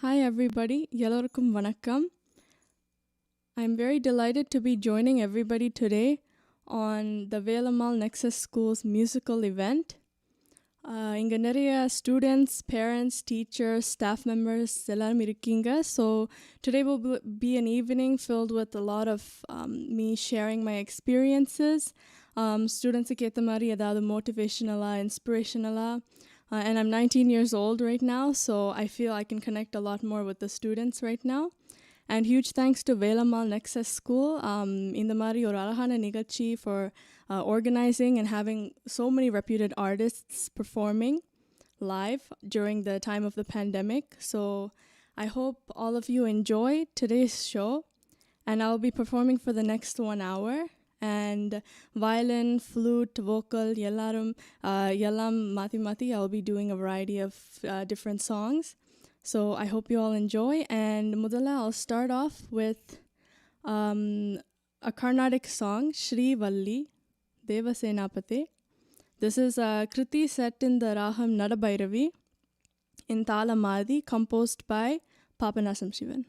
Hi everybody, Yellorkum Vanakkam. I'm very delighted to be joining everybody today on the Velamal Nexus School's musical event. Inga neriya students, parents, teachers, staff members, ellarum irukkinga. So today will be an evening filled with a lot of me sharing my experiences. Students eketa mari edavadhu motivational, inspirational. And I'm 19 years old right now, so I feel I can connect a lot more with the students right now. And huge thanks to Velamal Nexus School, in the Mari or Alahana Nigachi for organizing and having so many reputed artists performing live during the time of the pandemic. So I hope all of you enjoy today's show, and I'll be performing for the next 1 hour. And violin, flute, vocal, yellam mati, I'll be doing a variety of different songs. So I hope you all enjoy. And Mudala, I'll start off with a Carnatic song, Shri Valli Devasenapate. This is a Kriti set in the Raham Nadabhairavi in Tala Madhi, composed by Papanasam Shivan.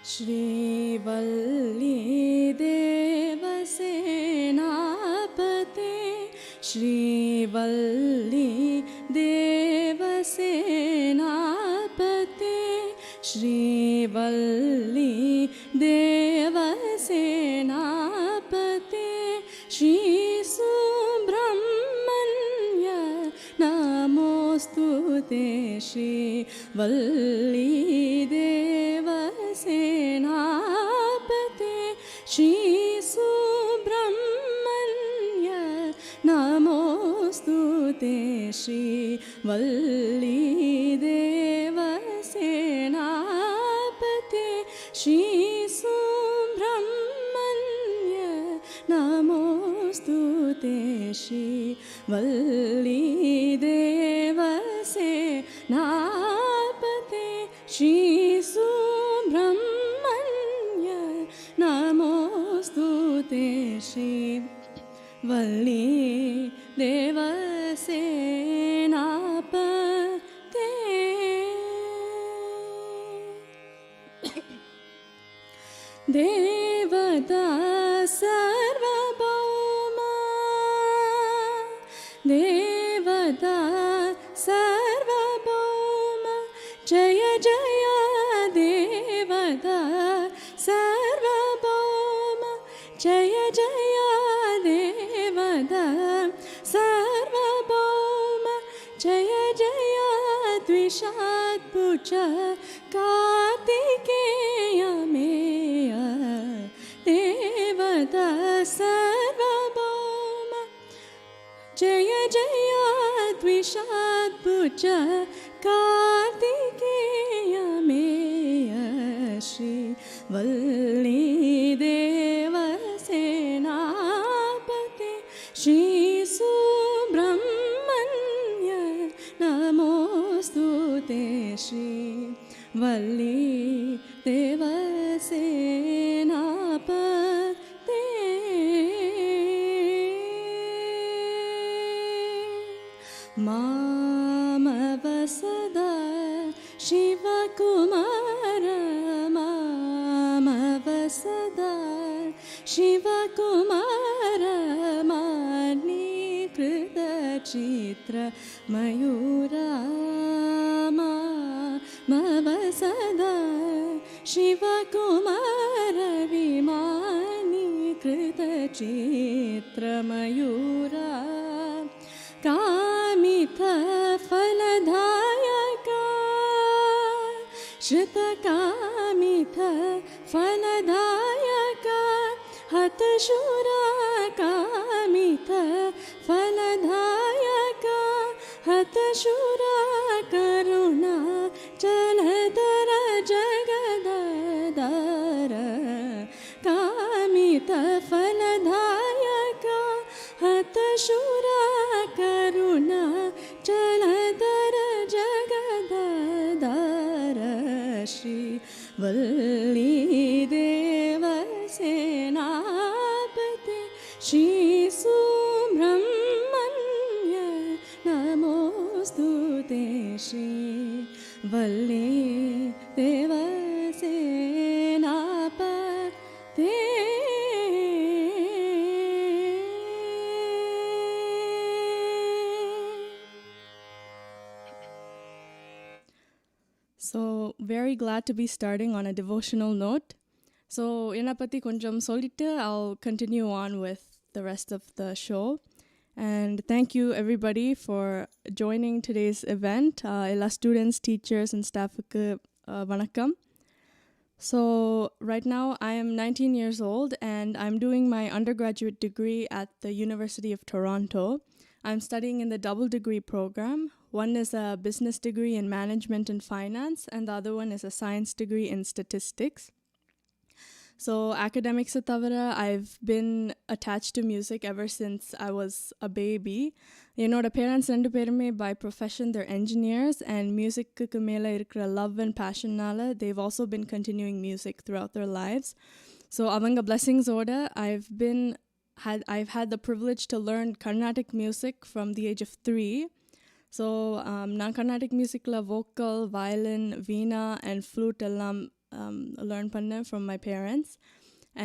Shri Valli Devasenapate, Shri Valli Devasenapate, Shri Valli Devasenapate, Shri Subramanya Namostute, Shri Valli Devasenapate, Shri Subramanya Namostute, Shri Valli Devasenapate, Shri Subramanya Namostute, Shri Valli Devasenapate, Shri Subramanya Namostute, Shri Valli Devasenapate. Devata Sarvabhauma, Devata Sarvabhauma, Jaya Jaya Devata Sarvabhauma, Jaya Jaya Devata Sarvabhauma, Jaya Jaya Dvishatpuja Kartikeya Meya Devata Sarvabhauma, Jaya Jaya Dvishatpuja Kartikeya Meya, Shri Valli Devasenapate, Shri Subramanya Namostute, Shri Valli Devasenapate. Mama Vasada Shiva Kumara, Mama Vasada Shiva Kumara, Mani Krita Chitra Mayura, Mama Vasada Shiva Kumara, Vimani Krita Chitra Mayura, Kamita Faladayaka, Shrita Kamita Faladayaka, Hatashura Kamita Faladayaka, Hatashura Karuna Jaladara Jagadadara, Kamita Faladayaka, Hatashura Karuna Jaladara Jagadadara. வல்லே தேவசேனாபதே. So, very glad to be starting on a devotional note. So, என்னை பற்றி கொஞ்சம் சொல்லிட்டு I'll continue on with the rest of the show. And thank you everybody for joining today's event. எல்லா students, teachers and staffக்கு வணக்கம். So, right now I am 19 years old and I'm doing my undergraduate degree at the University of Toronto. I'm studying in the double degree program. One is a business degree in management and finance, and the other one is a science degree in statistics. So academics thavara, I've been attached to music ever since I was a baby. Enoda parents rendu perume by profession they're engineers, and music ku mela irukra love and passion nala they've also been continuing music throughout their lives. So avanga blessings order, I've had the privilege to learn Carnatic music from the age of 3. So நான் Carnatic musicல vocal, violin, veena and flute எல்லாம் learn பண்ணேன் from my parents.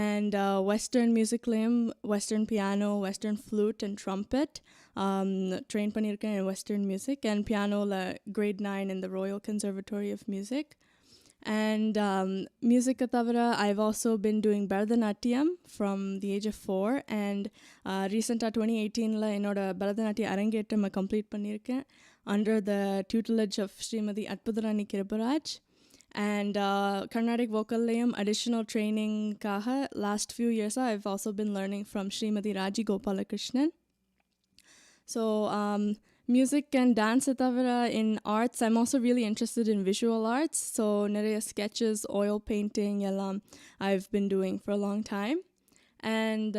And Western musicலையும் Western piano, Western flute and trumpet train பண்ணியிருக்கேன் in Western music, and pianoல grade 9 in the Royal Conservatory of Music. And music thavara, I've also been doing Bharatanatyam from the age of 4, and recently 2018 enoda Bharatanatyam arangettam complete பண்ணியிருக்கேன் under the tutelage of Srimati Atpudarani Kiribaraj. And Carnatic vocallayum additional training kaha last few years I've also been learning from Srimati Raji Gopalakrishnan. So music and dance thavara, in arts I'm also really interested in visual arts. So nariya sketches, oil painting ellam I've been doing for a long time. And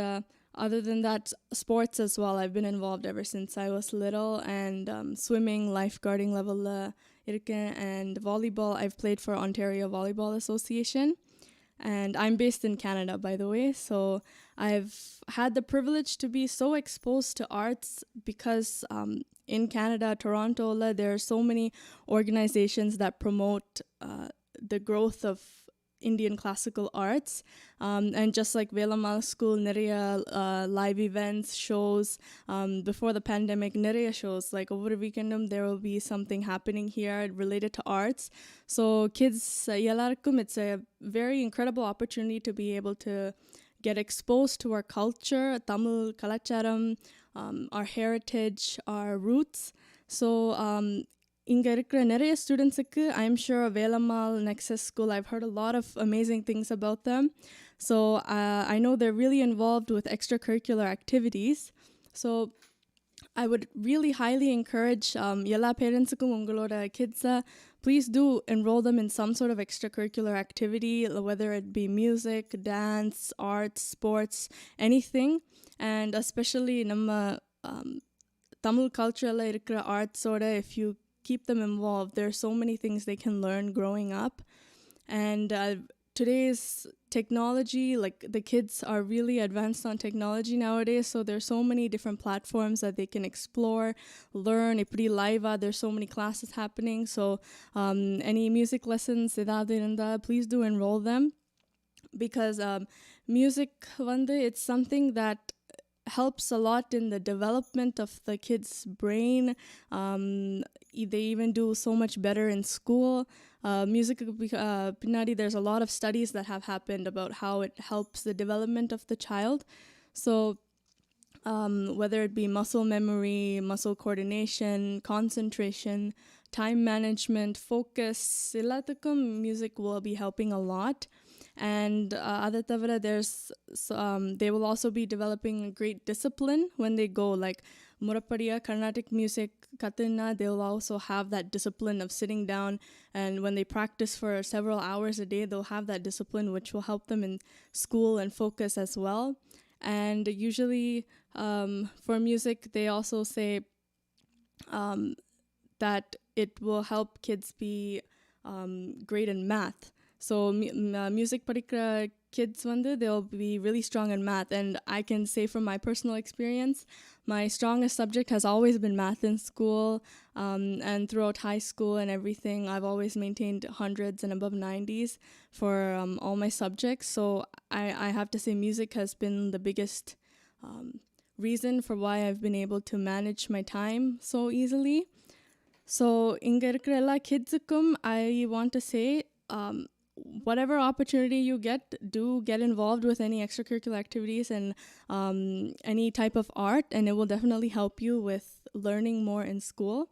other than that, sports as well, I've been involved ever since I was little, and swimming, lifeguarding level and volleyball. I've played for Ontario Volleyball Association, and I'm based in Canada, by the way. So I've had the privilege to be so exposed to arts because in Canada, Toronto, there are so many organizations that promote the growth of Indian classical arts, and just like Velamal School, nariya live events, shows. Before the pandemic, nariya shows, like over a weekend there will be something happening here related to arts. So kids, yalarkum, it's a very incredible opportunity to be able to get exposed to our culture, Tamil kalacharam, our heritage, our roots. So இங்கே இருக்கிற நிறைய ஸ்டூடெண்ட்ஸுக்கு I'm sure Velamal Nexus School, I've heard a lot of amazing things about them. So I know they're really involved with extracurricular activities. So I would really highly encourage எல்லா பேரண்ட்ஸுக்கும் உங்களோட கிட்ஸை please do enroll them in some sort of extracurricular activity, whether it be music, dance, arts, sports, anything. And especially நம்ம Tamil culture-ல இருக்கிற arts-ஓட if you keep them involved, there are so many things they can learn growing up. And today's technology, like the kids are really advanced on technology nowadays, so there's so many different platforms that they can explore, learn. Ipdi live, there's so many classes happening. So any music lessons, please do enroll them, because music, it's something that helps a lot in the development of the kids' brain. They even do so much better in school. Music, pinadi, there's a lot of studies that have happened about how it helps the development of the child. So whether it be muscle memory, muscle coordination, concentration, time management, focus, எல்லாத்துக்கும் music will be helping a lot. And other thavara, they will also be developing great discipline when they go, like Murapadiya Carnatic music kathina, they'll also have that discipline of sitting down, and when they practice for several hours a day, they'll have that discipline which will help them in school and focus as well. And usually for music, they also say that it will help kids be great in math. So music படிக்கிற kids they'll be really strong in math. And I can say from my personal experience, my strongest subject has always been math in school, and throughout high school and everything. I've always maintained hundreds and above 90s for all my subjects. So I have to say music has been the biggest reason for why I've been able to manage my time so easily. So inga irukra ella kidsukum, I want to say, whatever opportunity you get, do get involved with any extracurricular activities and any type of art, and it will definitely help you with learning more in school.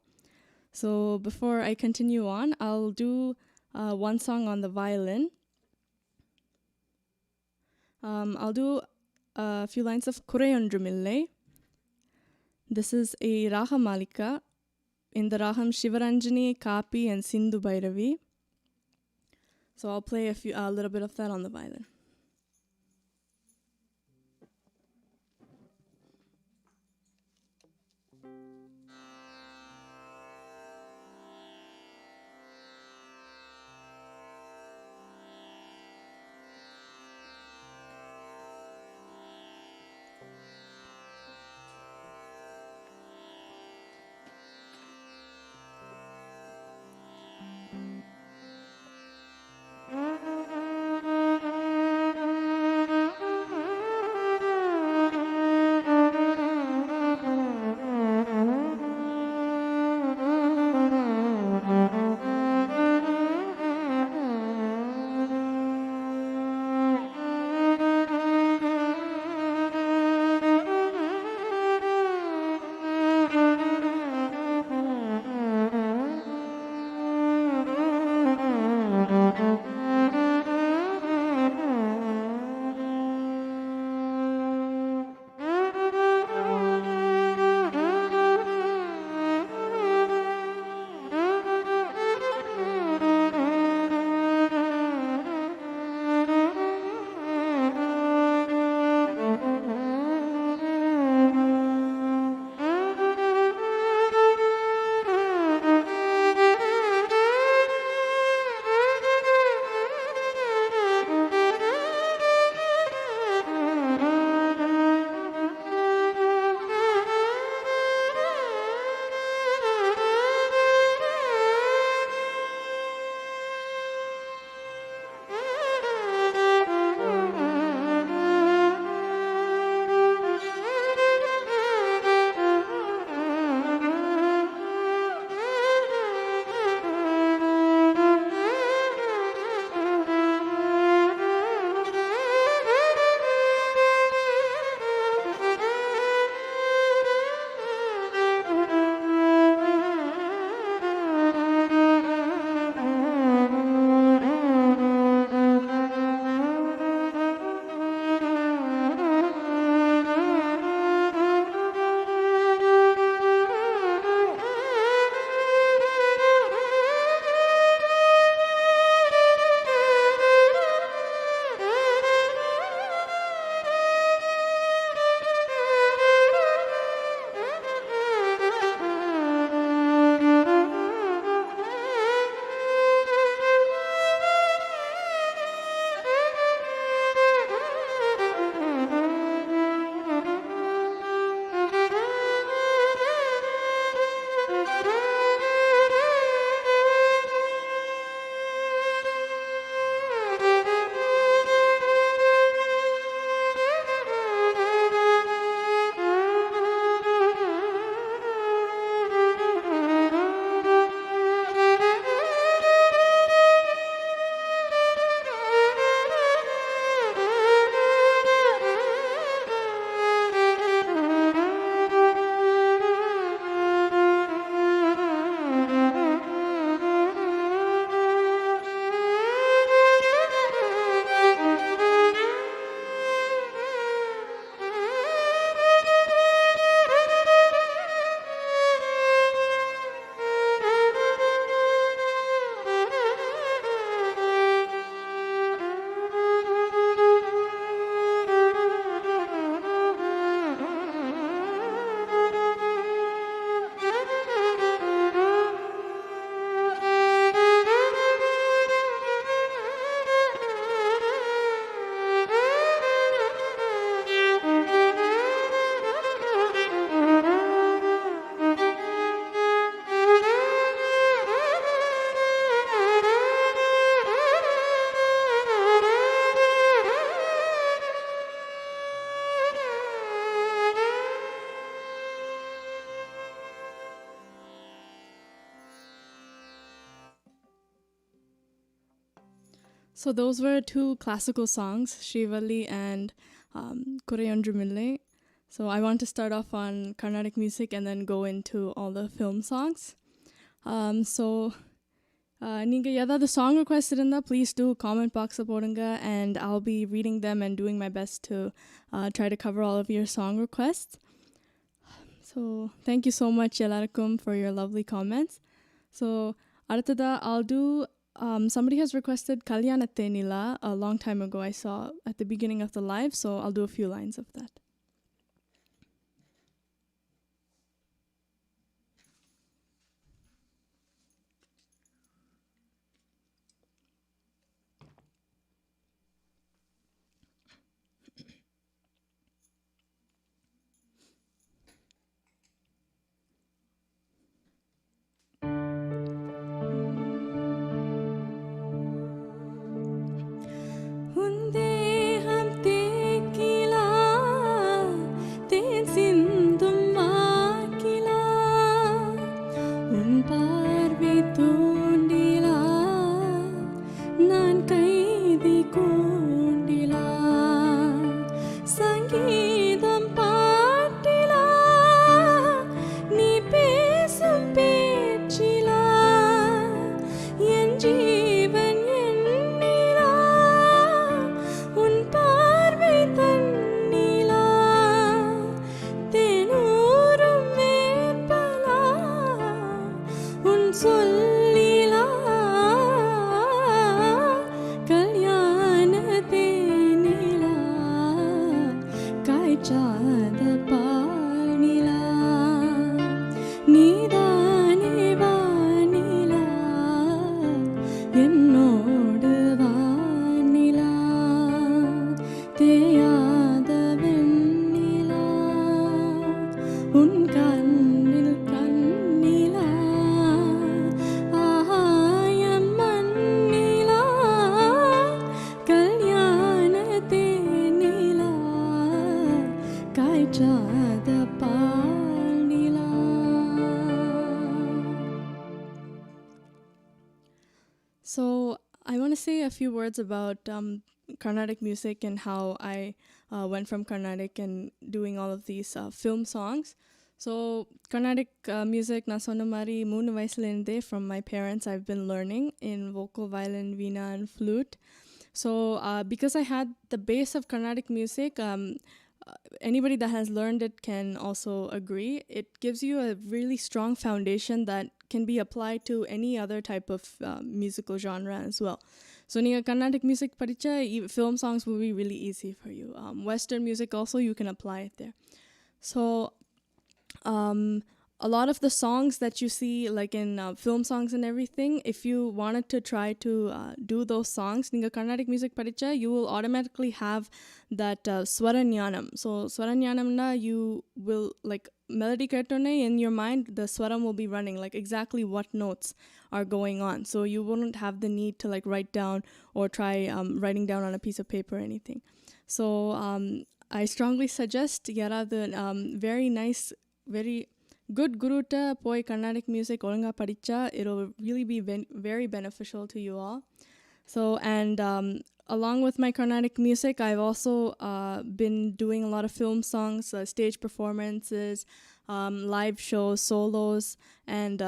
So before I continue on, I'll do one song on the violin. I'll do a few lines of Kurayondrumille. This is a Raga Malika in the Raham Shivaranjani, Kapi, and Sindhu Bhairavi. So I'll play a little bit of that on the violin. So those were two classical songs, Srivalli and Kurayondrumille. So I want to start off on Carnatic music and then go into all the film songs. நீங்க ஏதாவது song request இருந்தா please do comment box போடுங்க and I'll be reading them and doing my best to try to cover all of your song requests. So thank you so much எல்லாருக்கும் for your lovely comments. So அடுத்ததா I'll do somebody has requested Kalyanathe Nila a long time ago. I saw at the beginning of the live, so I'll do a few lines of that. So I want to say a few words about Carnatic music and how I went from Carnatic and doing all of these film songs. So Carnatic music, na sonna mari moonu vayasula from my parents I've been learning in vocal, violin, veena and flute. So because I had the base of Carnatic music, anybody that has learned it can also agree. It gives you a really strong foundation that can be applied to any other type of musical genre as well. So ninga Carnatic music padicha, film songs will be really easy for you. Western music also, you can apply it there. So a lot of the songs that you see like in film songs and everything, if you wanted to try to do those songs ninga Carnatic music padicha, you will automatically have that swaranyanam. So swaranyanamna, you will like melody ketone in your mind, the swaram will be running like exactly what notes are going on, so you wouldn't have the need to like write down or try writing down on a piece of paper or anything. So I strongly suggest yaradu very nice, very good guruta poi Carnatic music olanga padicha, it'll really be very beneficial to you all. So and along with my Carnatic music, I've also been doing a lot of film songs, stage performances, live shows, solos, and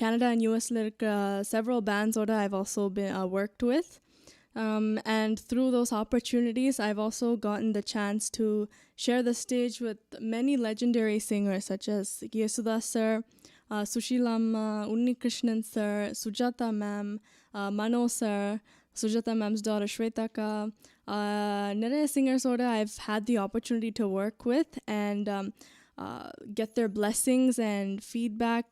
Canada and US several bands order I've also been worked with. And through those opportunities, I've also gotten the chance to share the stage with many legendary singers such as Yesudas sir, Sushilamma, Unni Krishnan sir, Sujata ma'am, Mano sir, Sujata ma'am's daughter Shwetaka. நிறைய singers order I've had the opportunity to work with and get their blessings and feedback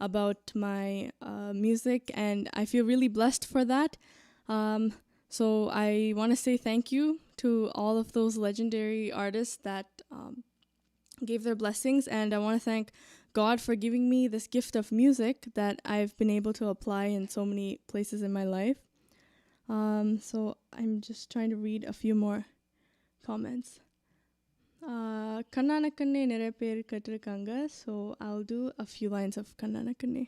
about my music, and I feel really blessed for that. So I want to say thank you to all of those legendary artists that gave their blessings, and I want to thank God for giving me this gift of music that I've been able to apply in so many places in my life. So I'm just trying to read a few more comments. Kannanakanne நிறைய பேர் கேட்டிருக்காங்க, so I'll do a few lines of Kannanakanne.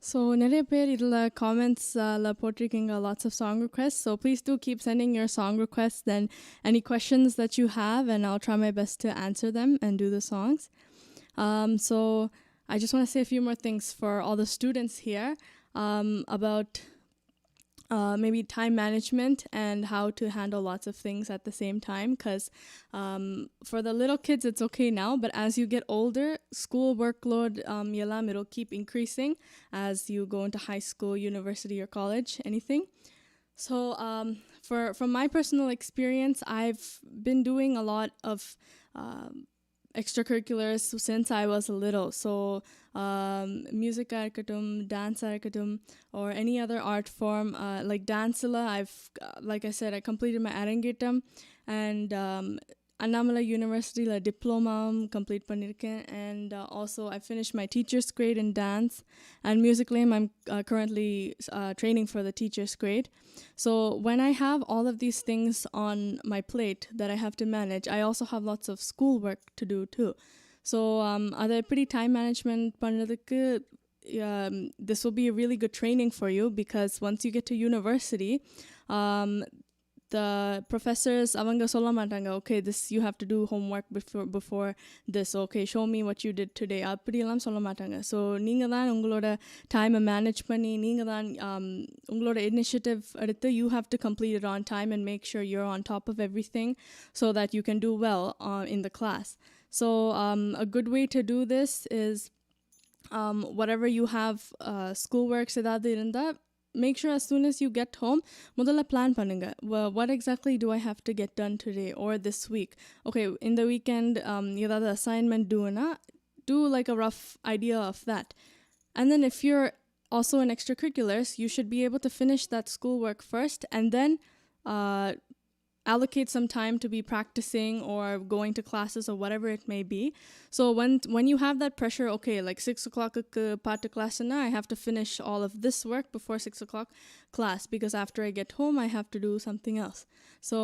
So நிறைய பேர் இதில் comments போட்டிருக்கீங்க lots of song requests. So please do keep sending your song requests and any questions that you have, and I'll try my best to answer them and do the songs. So I just want to say a few more things for all the students here about maybe time management and how to handle lots of things at the same time, because for the little kids it's okay now, but as you get older, school workload yelam it'll keep increasing as you go into high school, university, or college, anything. So from my personal experience, I've been doing a lot of extracurriculars since I was little. So music arkattum, dance arkattum, or any other art form. Like dance I've like I said, I completed my arangetam, and Annamala University la diploma complete பண்ணிருக்கேன், and also I finished my teacher's grade in dance, and musically I'm currently training for the teacher's grade. So when I have all of these things on my plate that I have to manage, I also have lots of schoolwork to do too. So அதை எப்படி time management பண்ணுறதுக்கு this will be a really good training for you, because once you get to university, the professors avanga solla matanga, okay, this you have to do homework before this, okay, show me what you did today, appadi ellam solla matanga. So neenga dhaan ungaloda time manage panni, neenga dhaan ungaloda initiative eduthu, you have to complete it on time and make sure you're on top of everything so that you can do well in the class. So a good way to do this is whatever you have schoolworks edavadhu irundha, make sure as soon as you get home, முதல்ல plan பண்ணுங்க. Well, what exactly do I have to get done today or this week? Okay, in the weekend, ஏதாவது assignment do like a rough idea of that. And then if you're also in extracurriculars, you should be able to finish that schoolwork first, and then allocate some time to be practicing or going to classes or whatever it may be. So when you have that pressure, okay, like 6 o'clock part class, and I have to finish all of this work before 6 o'clock class, because after I get home I have to do something else. So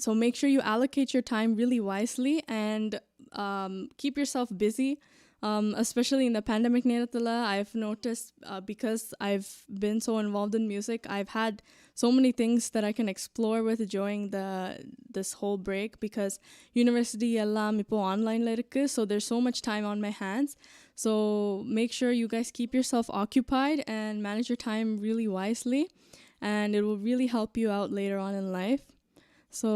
so make sure you allocate your time really wisely, and keep yourself busy. Especially in the pandemic நேரத்துல, I've noticed because I've been so involved in music, I've had so many things that I can explore with during this whole break, because university எல்லாம் இப்போ onlineல இருக்கு, so there's so much time on my hands. So make sure you guys keep yourself occupied and manage your time really wisely, and it will really help you out later on in life. So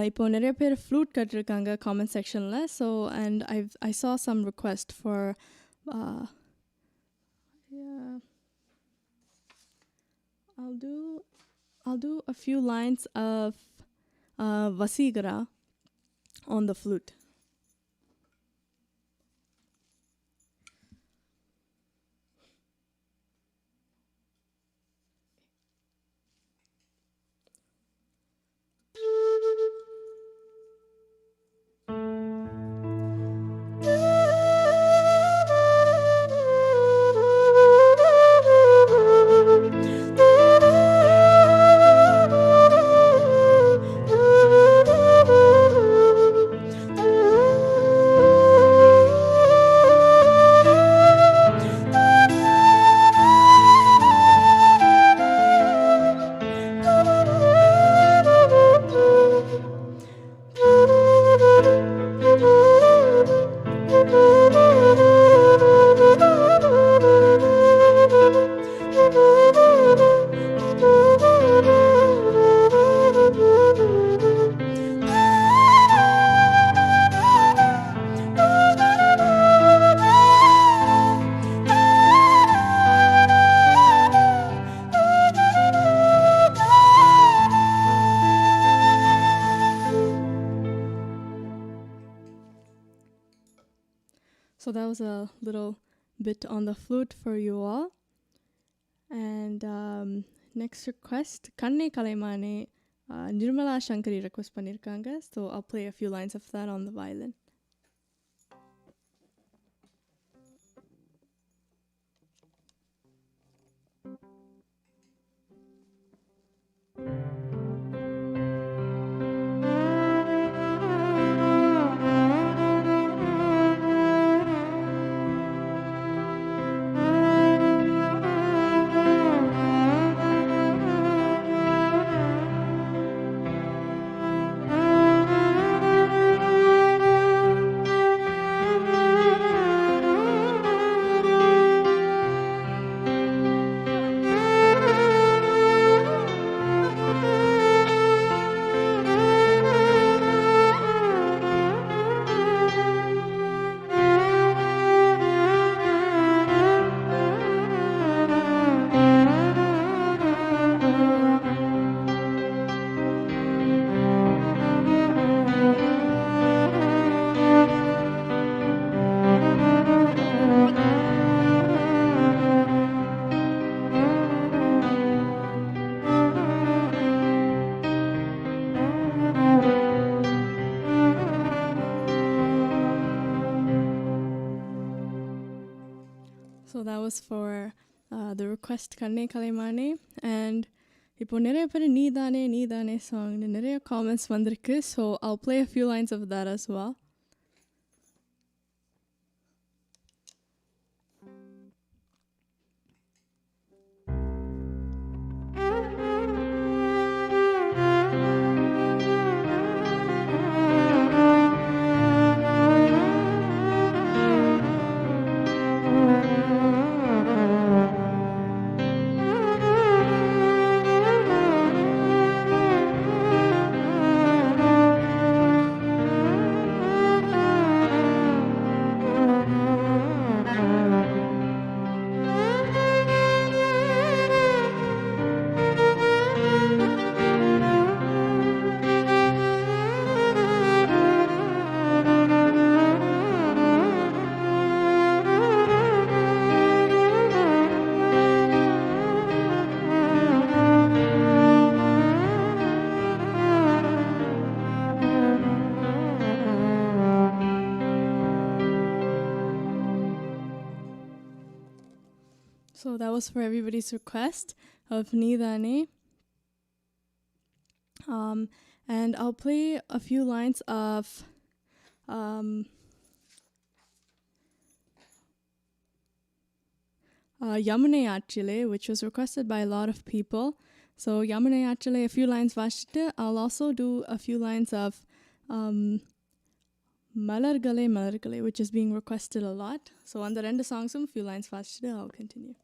இப்போ நிறைய பேர் flute கட்டிருக்காங்க comment sectionல. So and I saw some request for yeah, I'll do a few lines of Vasigara on the flute. So that was a little bit on the flute for you all. And next request, Kanne Kalaimane, Nirmala Shankari request பண்ணிருக்காங்க. So I'll play a few lines of that on the violin. was for the request Kanne Kalaimane, and இப்போ நிறைய பேர் நீதானே song நிறைய comments வந்திருக்கு, so I'll play a few lines of that as well. So that was for everybody's request of Nidane. And I'll play a few lines of Yamune Achile, which was requested by a lot of people. So Yamune Achile, a few lines vashite. I'll also do a few lines of Malargale, which is being requested a lot. So on the end songs, a few lines vashite, I'll continue.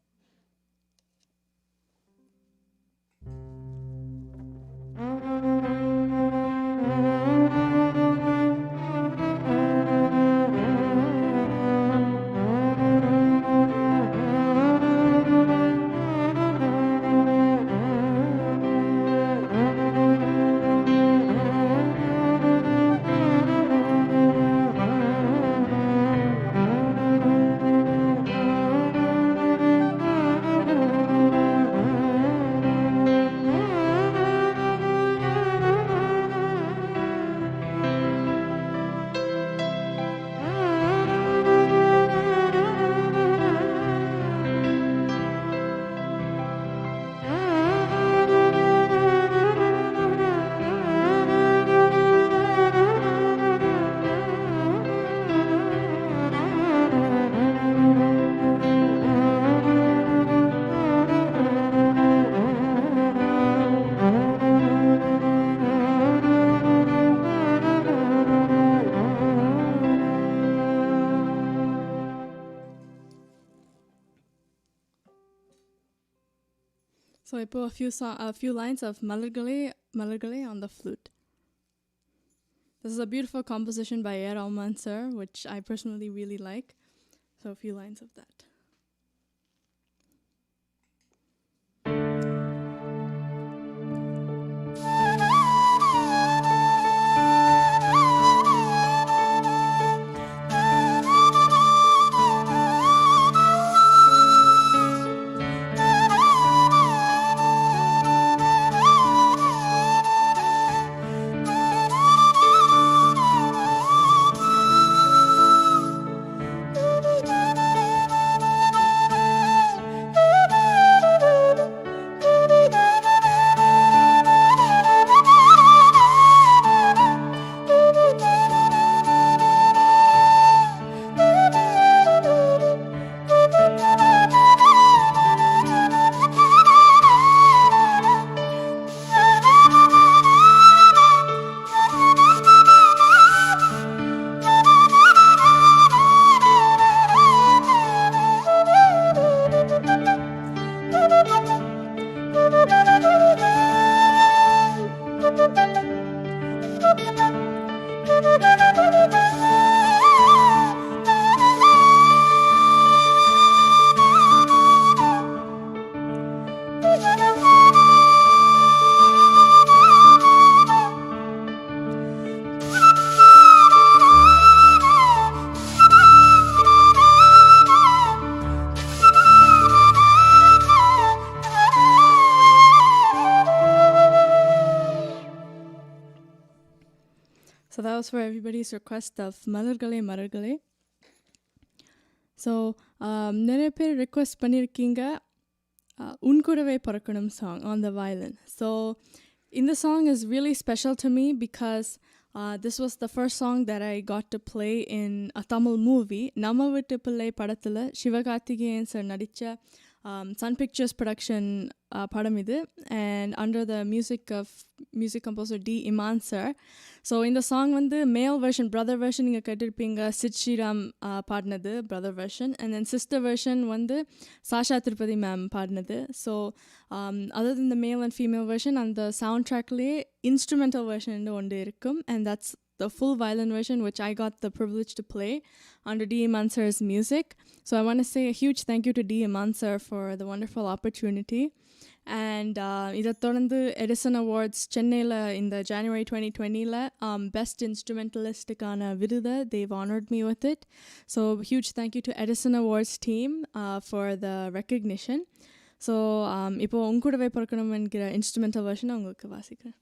So I put a few lines of Malargale on the flute. This is a beautiful composition by A. Rahman sir, which I personally really like. So a few lines of that. So that was for everybody's request of Malargale. So நிறைய பேர் request பண்ணியிருக்கீங்க உன் கூடவே பிறக்கணும் song on the violin. So in the song is really special to me because this was the first song that I got to play in a Tamil movie. Namma Vittu Pillai படத்தில் Sivakarthikeyan sir நடித்த Sun Pictures production padam idu, and under the music composer D. Iman sir. So in the song vandu male version, brother version inga kettirpinga Sid Sriram paadnadu brother version, and then sister version vandu Sasha Tirupati ma'am paadnadu. So other than the male and female version, and the soundtrack le instrumental version endu ondu irukkum, and that's the full violin version, which I got the privilege to play under D. Iman sir's music. So I want to say a huge thank you to D. Iman sir for the wonderful opportunity. And இதை தொடர்ந்து Edison awards சென்னையில் இந்த January 2020 best இன்ஸ்ட்ருமெண்டலிஸ்ட்டுக்கான விருதை they've honored me with it. So huge thank you to Edison Awards team for the recognition. So இப்போ உங்க கூடவே பிறக்கணும் என்கிற இன்ஸ்ட்ருமெண்டல் வெர்ஷனை உங்களுக்கு வாசிக்கிறேன்.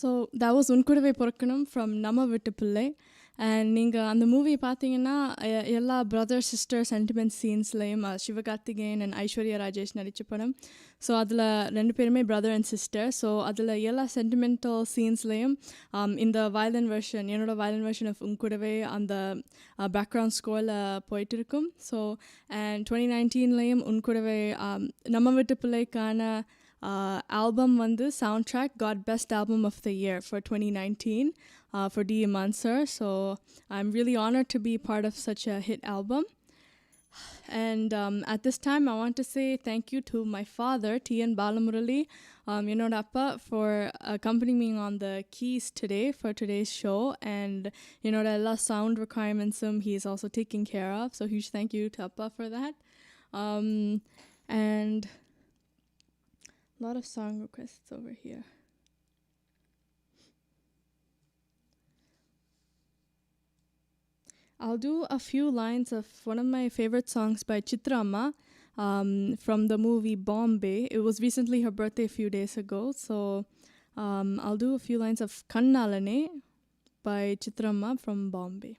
ஸோ that was உன் கூடவே பிறக்கணும் ஃப்ரம் நம்ம விட்டு பிள்ளை. அண்ட் நீங்கள் அந்த மூவி பார்த்தீங்கன்னா எல்லா பிரதர் சிஸ்டர் சென்டிமெண்ட் சீன்ஸ்லையும் சிவகார்த்திகேயன் அண்ட் ஐஸ்வர்யா ராஜேஷ் நடித்த படம். ஸோ அதில் ரெண்டு பேருமே பிரதர் அண்ட் சிஸ்டர். ஸோ அதில் எல்லா சென்டிமெண்டல் சீன்ஸ்லையும் இந்த வயலின் வெர்ஷன், என்னோடய வயலின் வெர்ஷன் ஆஃப் உன் கூடவே அந்த பேக்ரவுண்ட் ஸ்கோரில் போயிட்டு இருக்கும். ஸோ அண்ட் 2019 உன் கூடவே நம்ம விட்டு பிள்ளைக்கான album vandu soundtrack got best album of the year for 2019 for D. Iman sir. So I'm really honored to be part of such a hit album. And at this time I want to say thank you to my father T.N. Balamurali, Appa, for accompanying me on the keys today for today's show, and all sound requirements he's also taking care of. So huge thank you to Appa for that. And a lot of song requests over here. I'll do a few lines of one of my favorite songs by Chitra Amma from the movie Bombay. It was recently her birthday a few days ago. So I'll do a few lines of Kannalane by Chitra Amma from Bombay.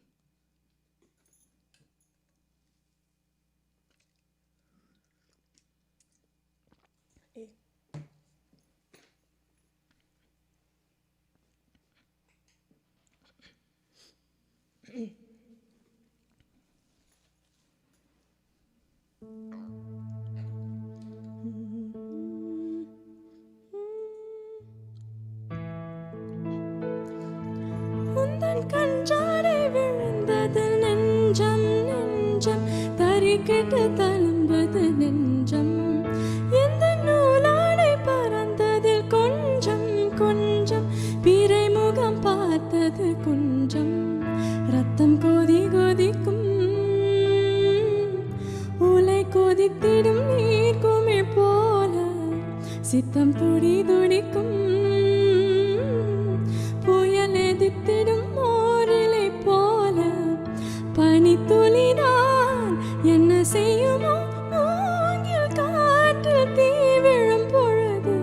கொஞ்சம் தறிக்கெட்டு தழும்புது நெஞ்சம் எந்த நூலாடை பறந்ததில் கொஞ்சம் கொஞ்சம் பிறைமுகம் பார்த்தது கொஞ்சம் ரத்தம் கொதி கொதிக்கும் உலை கொதித்திடும் நீர் குமிழ் போல சித்தம் துடி துடிக்கும் புயல் எதிர்த்திடும் ஓரிலை போல பனி துளிதான் என்ன செய்யுமோ மூங்கில் காற்றில் தீ விழும் பொழுது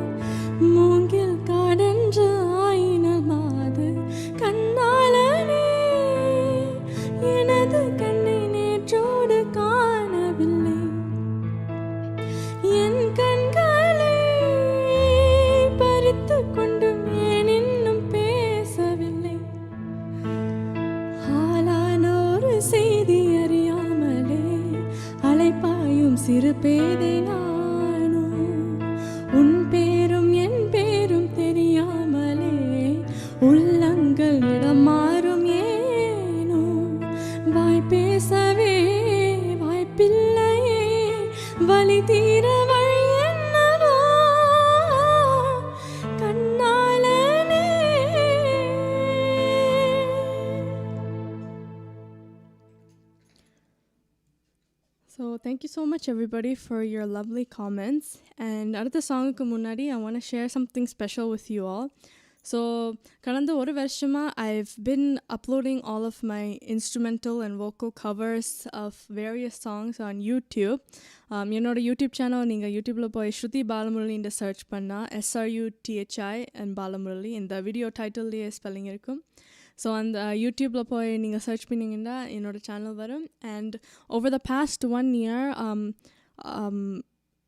மூங்கில் காடென்று ஆயினல் மாது கண்ணாளனே எனது கண்ணை நேற்றோடு காணவில்லை என் கண்களை பறித்து கொண்டும் ஏன் இன்னும் பேசவில்லை ஆளான ஒரு செய்தி அறியாமலே அலைப்பாயும் சிறு பேதை நானோ உன் பேரும் என் பேரும் தெரியாமலே உள்ளங்கள் இடம் மாறும் ஏனோ வாய் பேசவே வாய்ப்பில்லையே வலி தீர வழி என்னவோ கண்ணாளனே. So thank you so much everybody for your lovely comments. And அடுத்த சாங்குக்கு முன்னாடி I want to share something special with you all. So கடந்த ஒரு வருஷமா I've been uploading all of my instrumental and vocal covers of various songs on YouTube. என்னோட YouTube channel நீங்கள் யூடியூப்பில் போய் ஸ்ருதி பாலமுரளின்னு சர்ச் பண்ணால் SRUTHI and பாலமுரளி இந்த வீடியோ டைட்டில்லையே ஸ்பெல்லிங் இருக்கும். ஸோ அந்த யூடியூப்பில் போய் நீங்கள் சர்ச் பண்ணிங்கன்னா என்னோட சேனல் வரும். And over the past 1 year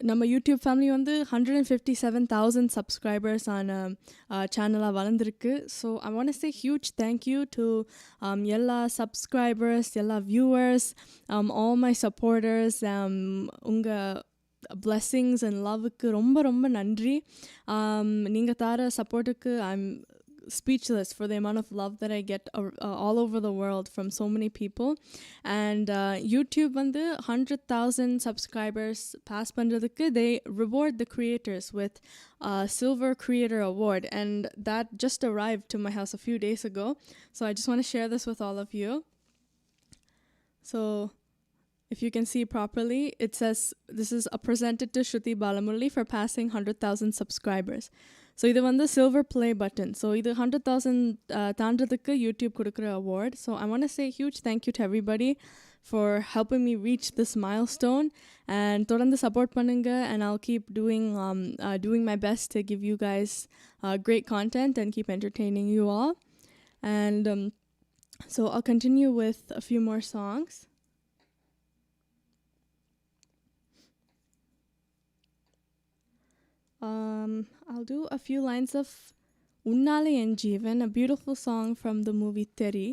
நம்ம யூடியூப் ஃபேமிலி வந்து 157,000 சப்ஸ்கிரைபர்ஸ் ஆன சேனலாக வளர்ந்துருக்கு. So I want to say huge thank you to எல்லா சப்ஸ்கிரைபர்ஸ், எல்லா வியூவர்ஸ், ஆல் மை சப்போர்ட்டர்ஸ். உங்கள் blessings and லவ்வுக்கு ரொம்ப ரொம்ப நன்றி. நீங்கள் தர சப்போர்ட்டுக்கு I'm speechless for the amount of love that I get all over the world from so many people. And YouTube வந்து 100,000 subscribers pass பண்றதுக்கு they reward the creators with a silver creator award, and that just arrived to my house a few days ago. So I just want to share this with all of you. So if you can see properly, it says this is presented to Sruthi Balamurali for passing 100,000 subscribers. So இது வந்து silver play button. So இது 100,000 தாண்டதுக்கு YouTube கொடுக்குற award. So I want to say huge thank you to everybody for helping me reach this milestone. And தொடர்ந்து support பண்ணுங்கள். And I'll keep doing my best to give you guys great content and keep entertaining you all. And so I'll continue with a few more songs. I'll do a few lines of Unnale En Jeevan, a beautiful song from the movie Teri.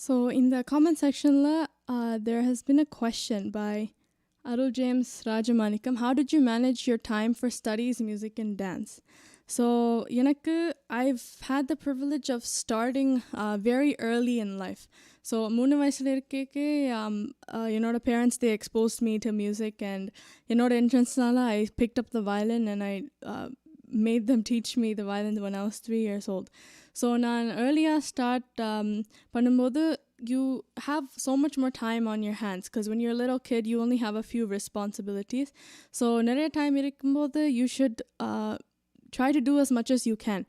So in the comment section there has been a question by Arul James Rajamanikam. How did you manage your time for studies, music, and dance? So, எனக்கு I've had the privilege of starting very early in life. So, மூணு வயசுல இருக்கேக்கே என்னோட parents, they exposed me to music, and என்னோட entrance-நால I picked up the violin, and I made them teach me the violin when I was 3 years old. So, நான் earlier start பண்ணும்போது you have so much more time on your hands, because when you're a little kid you only have a few responsibilities. So நிறைய time இருக்கும்போது you should try to do as much as you can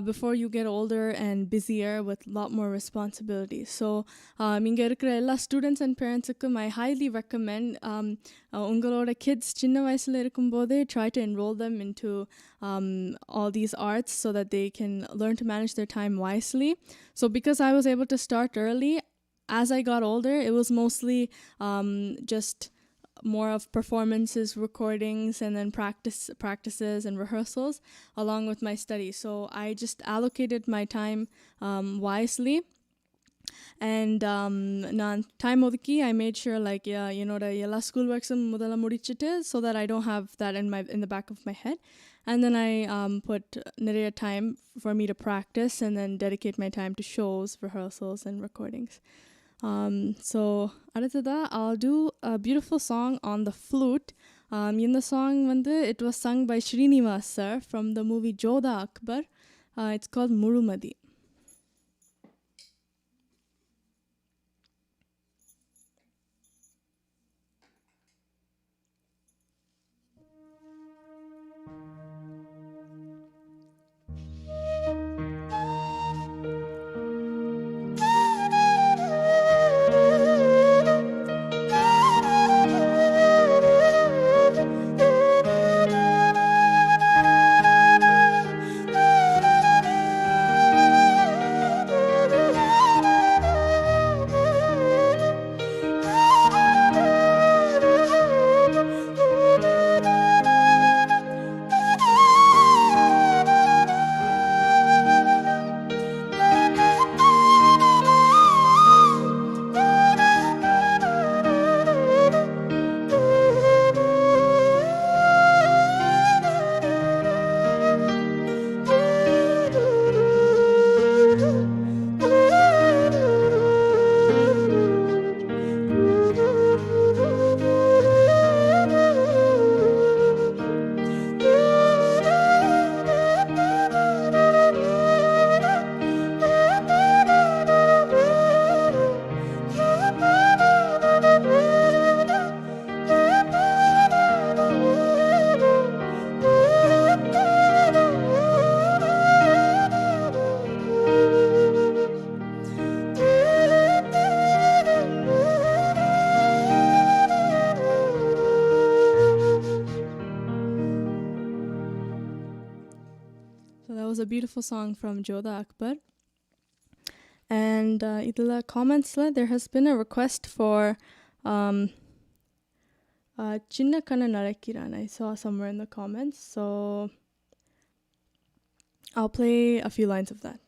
before you get older and busier with a lot more responsibilities. So இங்க இருக்கிற எல்லா students and parentsக்கும் I highly recommend உங்களோட kids சின்ன வயசுல இருக்கும்போதே try to enroll them into all these arts so that they can learn to manage their time wisely. So because I was able to start early, as I got older, it was mostly just more of performances, recordings, and then practices and rehearsals along with my studies. So I just allocated my time wisely. And time odiki, I made sure like yella school works mudala mudichite, so that I don't have that in the back of my head. And then I put nariya time for me to practice and then dedicate my time to shows, rehearsals, and recordings. So அடுத்ததா I'll do a beautiful song on the flute. In the song it was sung by Srinivas sir from the movie Jodha Akbar. It's called Murumadi. A beautiful song from Jodha Akbar. And idla comments there has been a request for Chinna Kanna Narakiran. I saw somewhere in the comments, so I'll play a few lines of that.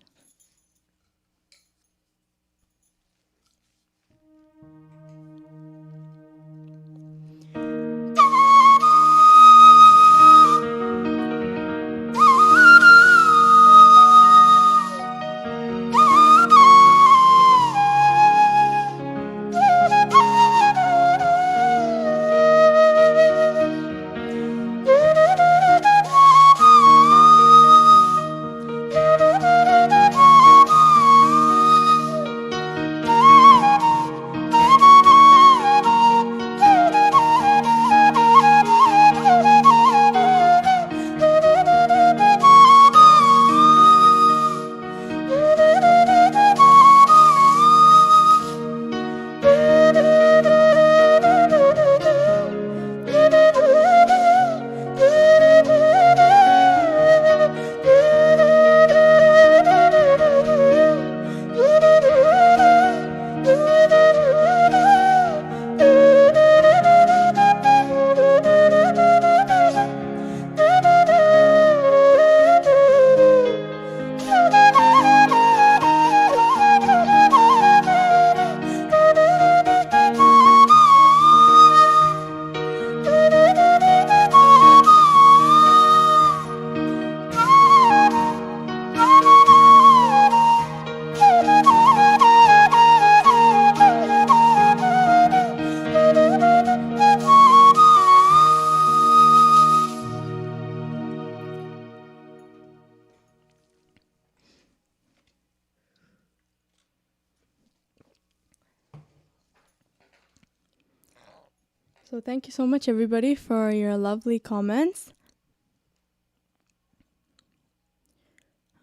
So thank you so much, everybody, for your lovely comments.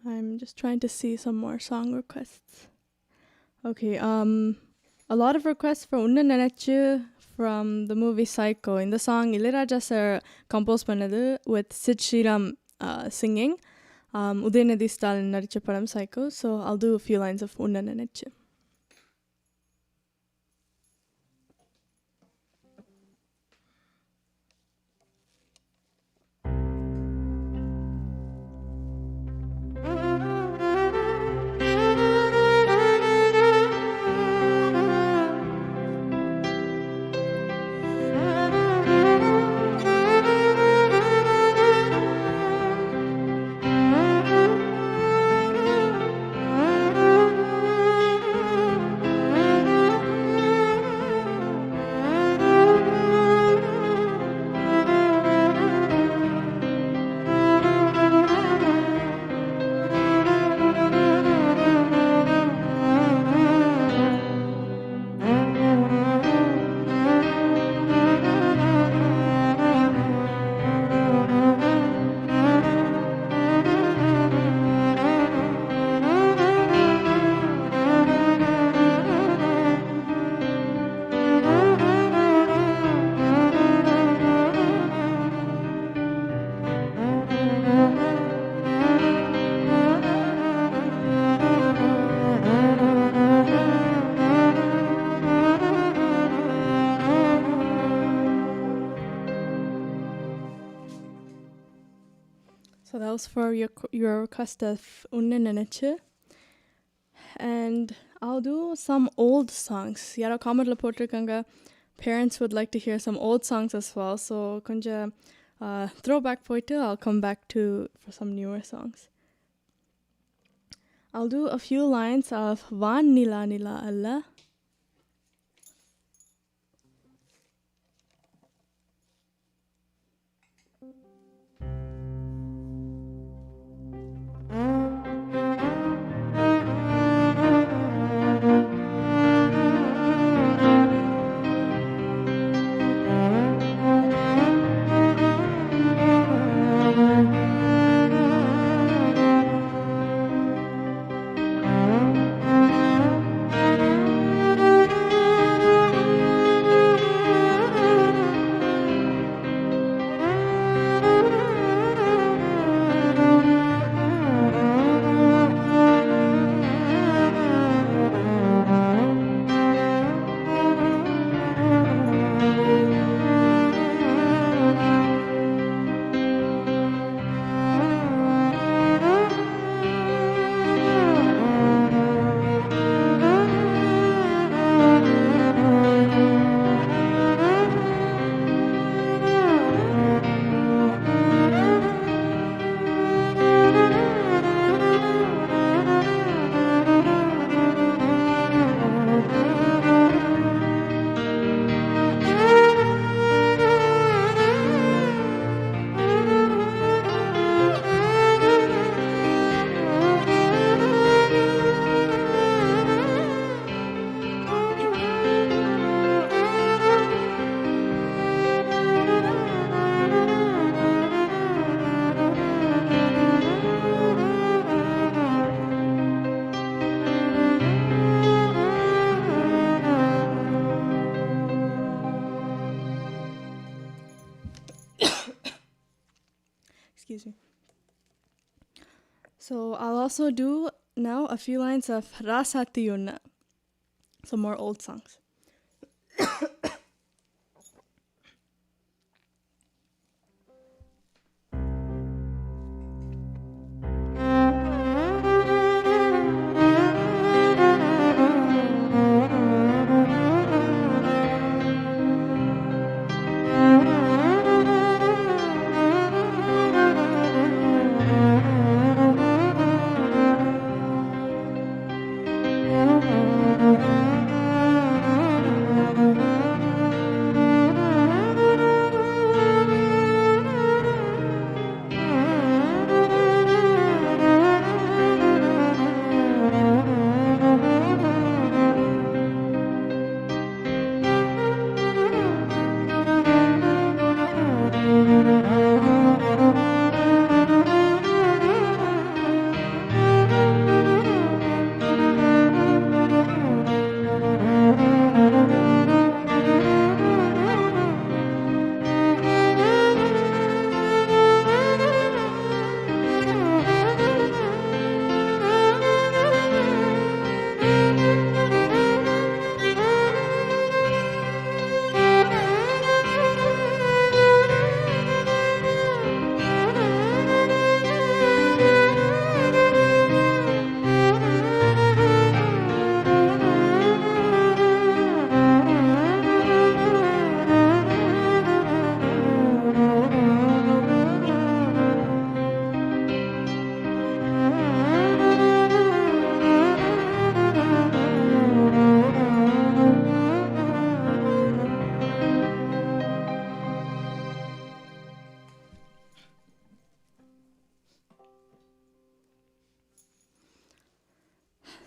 I'm just trying to see some more song requests. Okay, a lot of requests for Unna Nenechu from the movie Psycho. In the song, Ilayaraja sir composed pannadu with Sid Sriram singing. Udayanidhi Stalin nadicha padam Psycho. So I'll do a few lines of Unna Nenechu. So that was for your request of Unna Nenechu. And I'll do some old songs. Yaro comment la potirukanga. Parents would like to hear some old songs as well. So konja throwback poitu, I'll come back to for some newer songs. I'll do a few lines of Van Nila Nila Alla. Excuse me. So I'll also do now a few lines of Rasati Unna. Some more old songs.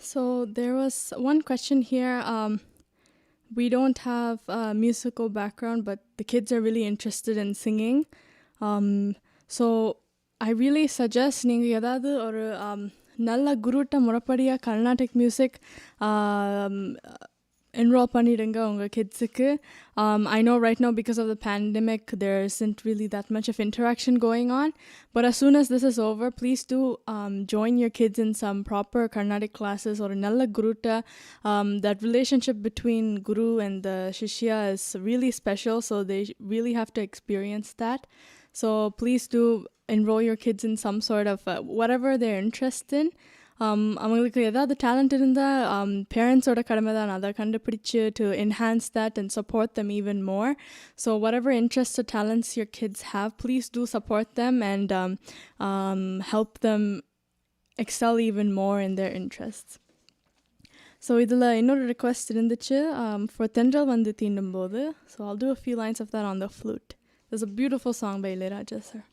So there was one question here. We don't have a musical background, but the kids are really interested in singing. So I really suggest நீங்கள் ஏதாவது ஒரு நல்ல குருட்ட முறைப்படியாக Carnatic music enroll பண்ணிடுங்க உங்கள் கிட்ஸுக்கு. I know right now because of the pandemic there isn't really that much of interaction going on, but as soon as this is over, please do join your kids in some proper Carnatic classes or nalla guruta. That relationship between guru and the shishya is really special, so they really have to experience that. So please do enroll your kids in some sort of whatever they're interested in. அவங்களுக்கு ஏதாவது talent இருந்தால் பேரண்ட்ஸோட கடமை தான் அதை கண்டுபிடிச்சு to enhance that and support them even more. So whatever interests or talents your kids have, please do support them and help them excel even more in their interests. So இதில் இன்னொரு request இருந்துச்சு for தென்றல் வந்து தீண்டும் போது. So I'll do a few lines of that on the flute. There's a beautiful song by Ilayaraja sir.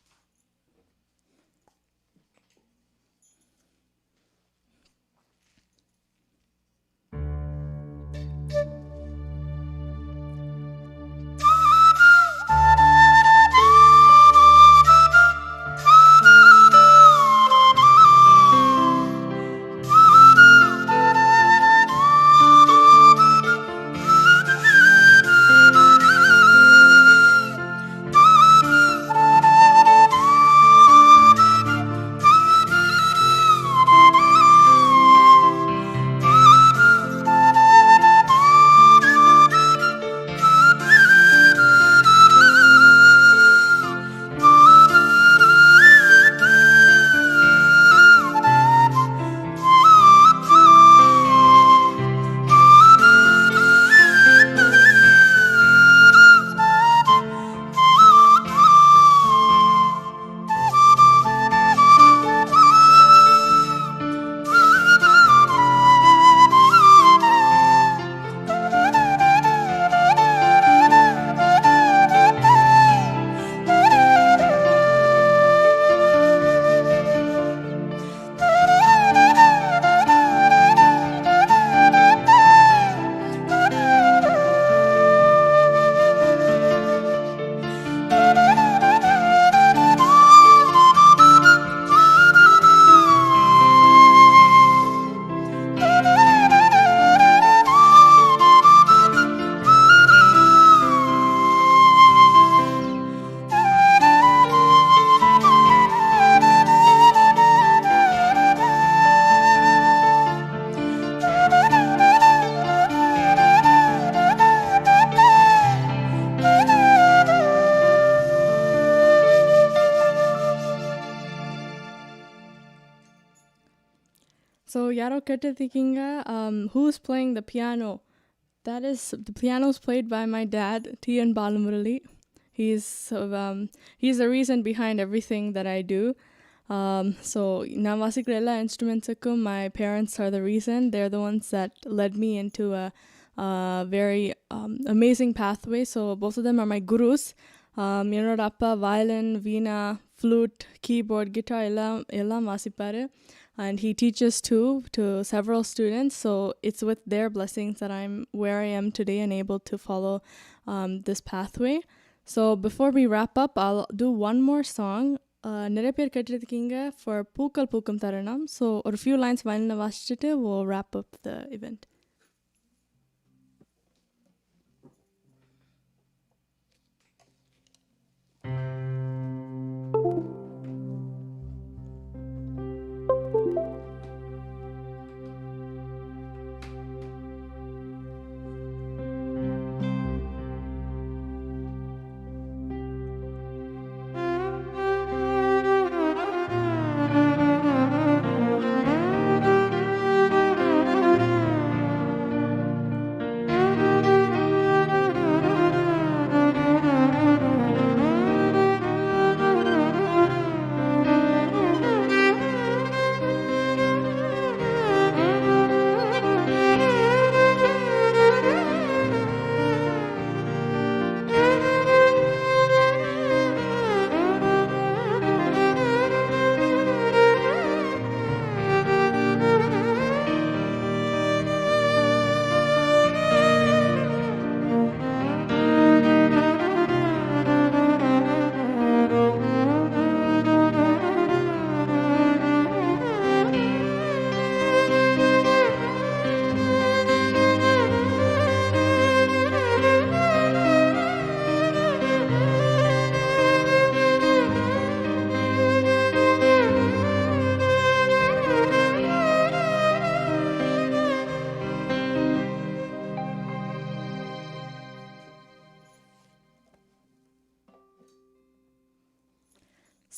So yaro kettikinga who's playing the piano? That is, the piano is played by my dad, T.N. Balamurali. He's the reason behind everything that I do. So na vasikra ella instruments my parents are the reason. They're the ones that led me into a very amazing pathway. So both of them are my gurus. Yenoda appa violin, veena, flute, keyboard, guitar ella vasiparu. And he teaches too to several students. So it's with their blessings that I'm where I am today and able to follow this pathway. So before we wrap up, I'll do one more song. நிறைய பேர் கேட்டிருக்கீங்க for பூக்கள் பூக்கும் தருணம். So ஒரு few lines வயலினில் வாசிச்சுட்டு we'll wrap up the event.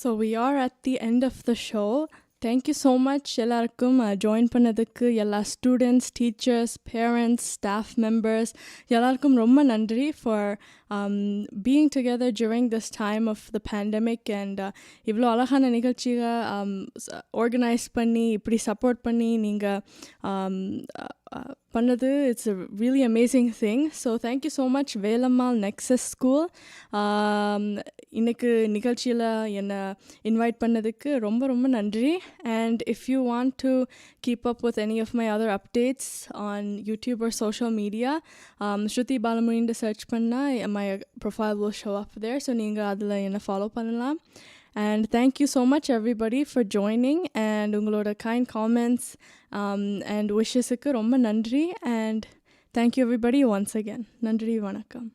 So we are at the end of the show. Thank you so much எல்லாருக்கும் join பண்ணதுக்கு எல்லா students teachers parents staff members எல்லாருக்கும் ரொம்ப நன்றி for being together during this time of the pandemic and இவ்வளோ அழகான நிகழ்ச்சியை organise பண்ணி இப்படி சப்போர்ட் பண்ணி நீங்கள் பண்ணது it's a really amazing thing. So thank you so much Velammal nexus school இன்னைக்கு நிகழ்ச்சியில் என்னை இன்வைட் பண்ணதுக்கு ரொம்ப ரொம்ப நன்றி. And if you want to keep up with any of my other updates on YouTube or social media, Sruthi Balamurali search பண்ணா my profile will show up there. So நீங்கள் அதில் என்னை ஃபாலோ பண்ணலாம். And thank you so much everybody for joining and உங்களோட kind comments and wishesக்கு ரொம்ப நன்றி. And thank you everybody once again. நன்றி வணக்கம்.